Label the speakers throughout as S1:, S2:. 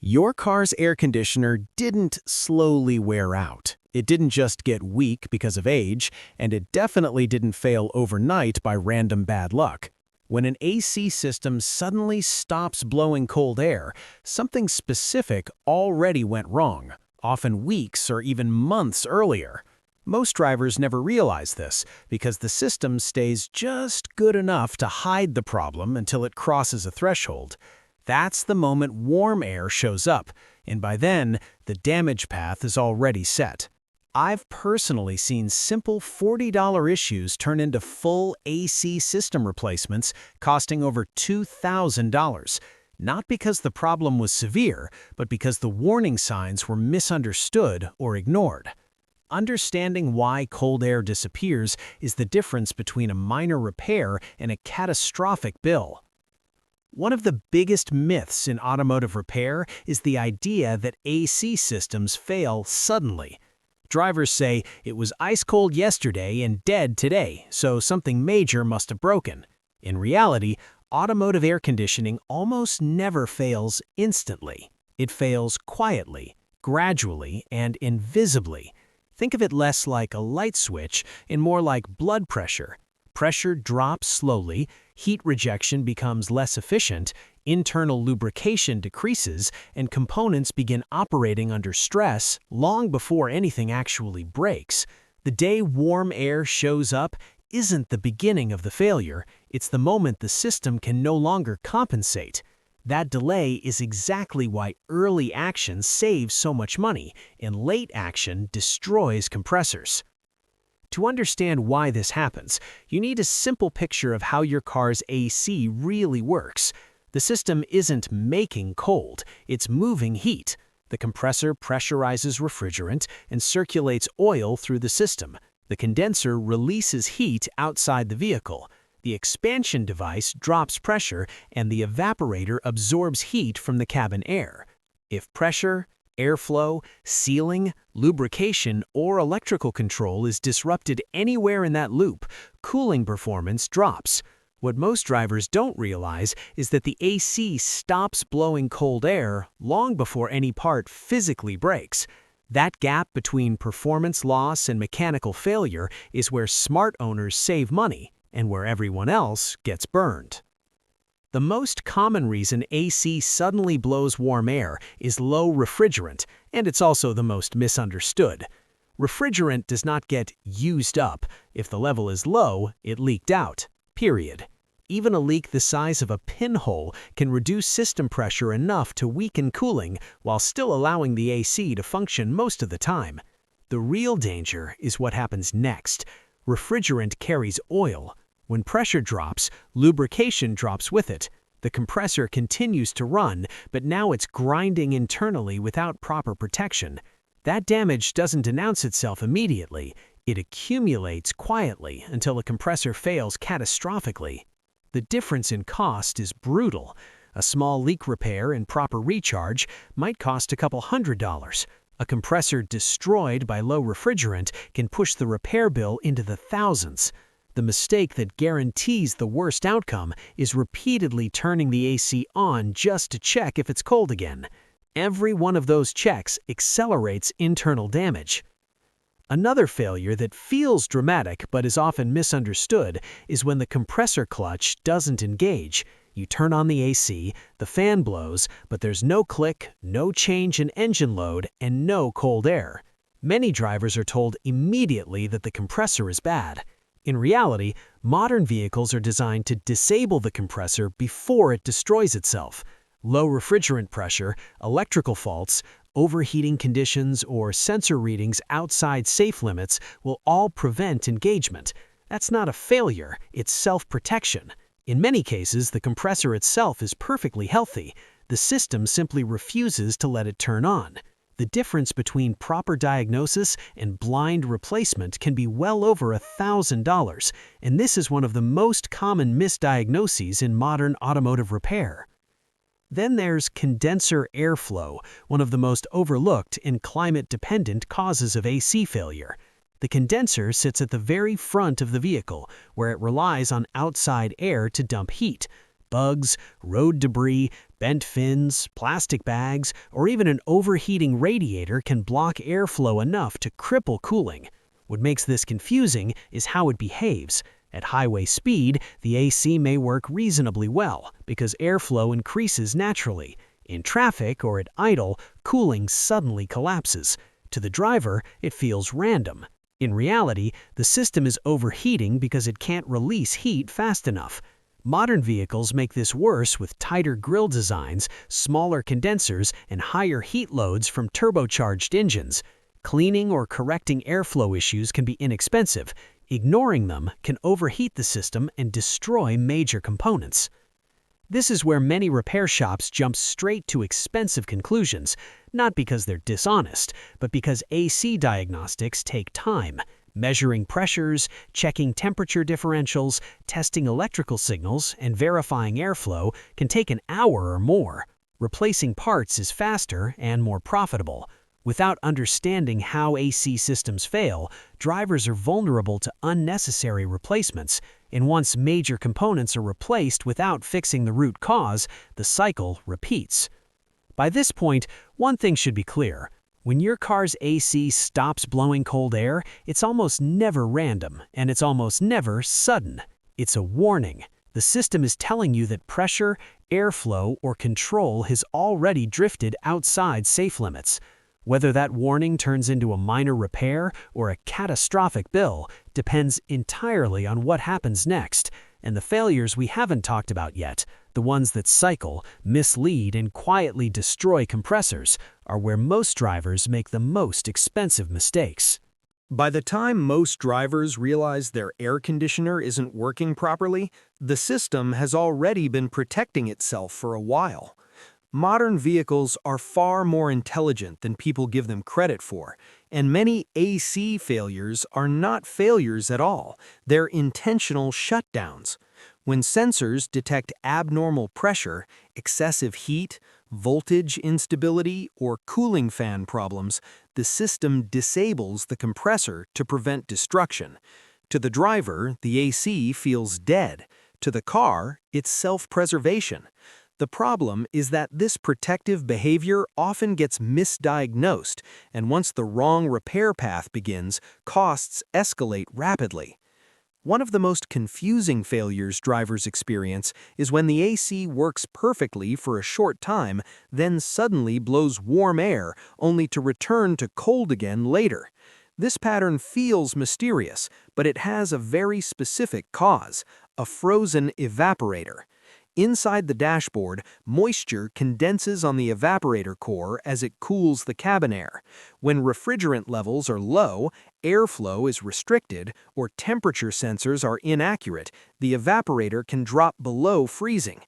S1: Your car's air conditioner didn't slowly wear out. It didn't just get weak because of age, and it definitely didn't fail overnight by random bad luck. When an AC system suddenly stops blowing cold air, something specific already went wrong, often weeks or even months earlier. Most drivers never realize this because the system stays just good enough to hide the problem until it crosses a threshold. That's the moment warm air shows up, and by then, the damage path is already set. I've personally seen simple $40 issues turn into full AC system replacements costing over $2,000. Not because the problem was severe, but because the warning signs were misunderstood or ignored. Understanding why cold air disappears is the difference between a minor repair and a catastrophic bill. One of the biggest myths in automotive repair is the idea that AC systems fail suddenly. Drivers say, "It was ice cold yesterday and dead today, so something major must have broken." In reality, automotive air conditioning almost never fails instantly. It fails quietly, gradually, and invisibly. Think of it less like a light switch and more like blood pressure. Pressure drops slowly, heat rejection becomes less efficient, internal lubrication decreases, and components begin operating under stress long before anything actually breaks. The day warm air shows up isn't the beginning of the failure, it's the moment the system can no longer compensate. That delay is exactly why early action saves so much money, and late action destroys compressors. To understand why this happens, you need a simple picture of how your car's AC really works. The system isn't making cold, it's moving heat. The compressor pressurizes refrigerant and circulates oil through the system. The condenser releases heat outside the vehicle. The expansion device drops pressure, and the evaporator absorbs heat from the cabin air. If pressure, airflow, sealing, lubrication, or electrical control is disrupted anywhere in that loop, cooling performance drops. What most drivers don't realize is that the AC stops blowing cold air long before any part physically breaks. That gap between performance loss and mechanical failure is where smart owners save money and where everyone else gets burned. The most common reason AC suddenly blows warm air is low refrigerant, and it's also the most misunderstood. Refrigerant does not get used up. If the level is low, it leaked out, period. Even a leak the size of a pinhole can reduce system pressure enough to weaken cooling while still allowing the AC to function most of the time. The real danger is what happens next. Refrigerant carries oil. When pressure drops, lubrication drops with it. The compressor continues to run, but now it's grinding internally without proper protection. That damage doesn't announce itself immediately. It accumulates quietly until the compressor fails catastrophically. The difference in cost is brutal. A small leak repair and proper recharge might cost a couple $100. A compressor destroyed by low refrigerant can push the repair bill into the thousands. The mistake that guarantees the worst outcome is repeatedly turning the AC on just to check if it's cold again. Every one of those checks accelerates internal damage. Another failure that feels dramatic but is often misunderstood is when the compressor clutch doesn't engage. You turn on the AC, the fan blows, but there's no click, no change in engine load, and no cold air. Many drivers are told immediately that the compressor is bad. In reality, modern vehicles are designed to disable the compressor before it destroys itself. Low refrigerant pressure, electrical faults, overheating conditions, or sensor readings outside safe limits will all prevent engagement. That's not a failure, it's self-protection. In many cases, the compressor itself is perfectly healthy. The system simply refuses to let it turn on. The difference between proper diagnosis and blind replacement can be well over $1,000, and this is one of the most common misdiagnoses in modern automotive repair. Then there's condenser airflow, one of the most overlooked and climate-dependent causes of AC failure. The condenser sits at the very front of the vehicle, where it relies on outside air to dump heat. Bugs, road debris,
S2: Bent fins, plastic bags, or even an overheating radiator can block airflow enough to cripple cooling. What makes this confusing is how it behaves. At highway speed, the AC may work reasonably well because airflow increases naturally. In traffic or at idle, cooling suddenly collapses. To the driver, it feels random. In reality, the system is overheating because it can't release heat fast enough. Modern vehicles make this worse with tighter grille designs, smaller condensers, and higher heat loads from turbocharged engines. Cleaning or correcting airflow issues can be inexpensive. Ignoring them can overheat the system and destroy major components. This is where many repair shops jump straight to expensive conclusions, not because they're dishonest, but because AC diagnostics take time. Measuring pressures, checking temperature differentials, testing electrical signals, and verifying airflow can take an hour or more. Replacing parts is faster and more profitable. Without understanding how AC systems fail, drivers are vulnerable to unnecessary replacements, and once major components are replaced without fixing the root cause, the cycle repeats. By this point, one thing should be clear. When your car's AC stops blowing cold air, it's almost never random, and it's almost never sudden. It's a warning. The system is telling you that pressure, airflow, or control has already drifted outside safe limits. Whether that warning turns into a minor repair or a catastrophic bill depends entirely on what happens next, and the failures we haven't talked about yet, the ones that cycle, mislead, and quietly destroy compressors, are where most drivers make the most expensive mistakes.
S1: By the time most drivers realize their air conditioner isn't working properly, the system has already been protecting itself for a while. Modern vehicles are far more intelligent than people give them credit for, and many AC failures are not failures at all. They're intentional shutdowns. When sensors detect abnormal pressure, excessive heat, voltage instability, or cooling fan problems, the system disables the compressor to prevent destruction. To the driver, the AC feels dead. To the car, it's self-preservation. The problem is that this protective behavior often gets misdiagnosed, and once the wrong repair path begins, costs escalate rapidly. One of the most confusing failures drivers experience is when the AC works perfectly for a short time, then suddenly blows warm air, only to return to cold again later. This pattern feels mysterious, but it has a very specific cause: a frozen evaporator. Inside the dashboard, moisture condenses on the evaporator core as it cools the cabin air. When refrigerant levels are low, airflow is restricted, or temperature sensors are inaccurate, the evaporator can drop below freezing.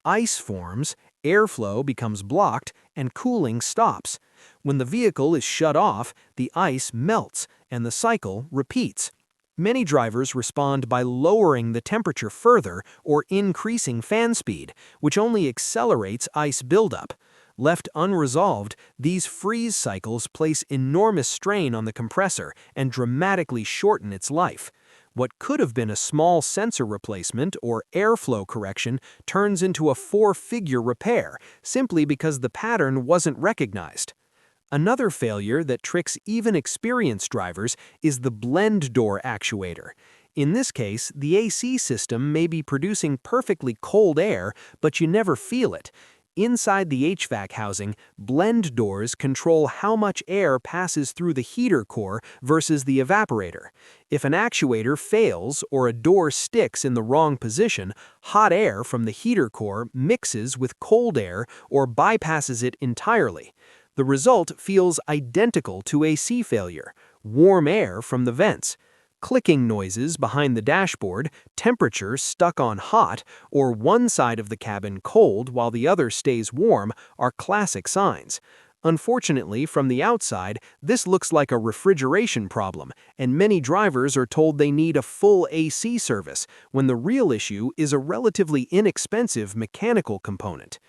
S1: Ice forms, airflow becomes blocked, and cooling stops. When the vehicle is shut off, the ice melts, and the cycle repeats. Many drivers respond by lowering the temperature further or increasing fan speed, which only accelerates ice buildup. Left unresolved, these freeze cycles place enormous strain on the compressor and dramatically shorten its life. What could have been a small sensor replacement or airflow correction turns into a four-figure repair simply because the pattern wasn't recognized. Another failure that tricks even experienced drivers is the blend door actuator. In this case, the AC system may be producing perfectly cold air, but you never feel it. Inside the HVAC housing, blend doors control how much air passes through the heater core versus the evaporator. If an actuator fails or a door sticks in the wrong position, hot air from the heater core mixes with cold air or bypasses it entirely. The result feels identical to AC failure: warm air from the vents. Clicking noises behind the dashboard, temperature stuck on hot, or one side of the cabin cold while the other stays warm are classic signs. Unfortunately, from the outside, this looks like a refrigeration problem, and many drivers are told they need a full AC service, when the real issue is a relatively inexpensive mechanical component.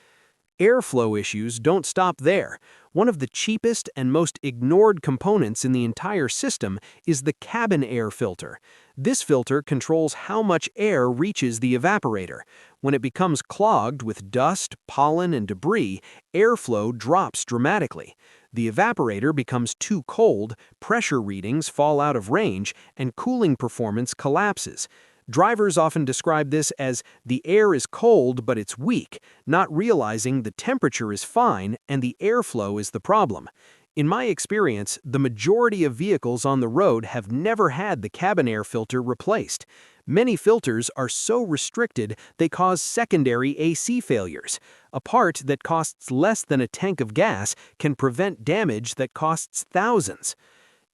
S1: Airflow issues don't stop there. One of the cheapest and most ignored components in the entire system is the cabin air filter. This filter controls how much air reaches the evaporator. When it becomes clogged with dust, pollen, and debris, airflow drops dramatically. The evaporator becomes too cold, pressure readings fall out of range, and cooling performance collapses. Drivers often describe this as the air is cold but it's weak, not realizing the temperature is fine and the airflow is the problem. In my experience, the majority of vehicles on the road have never had the cabin air filter replaced. Many filters are so restricted they cause secondary AC failures. A part that costs less than a tank of gas can prevent damage that costs thousands.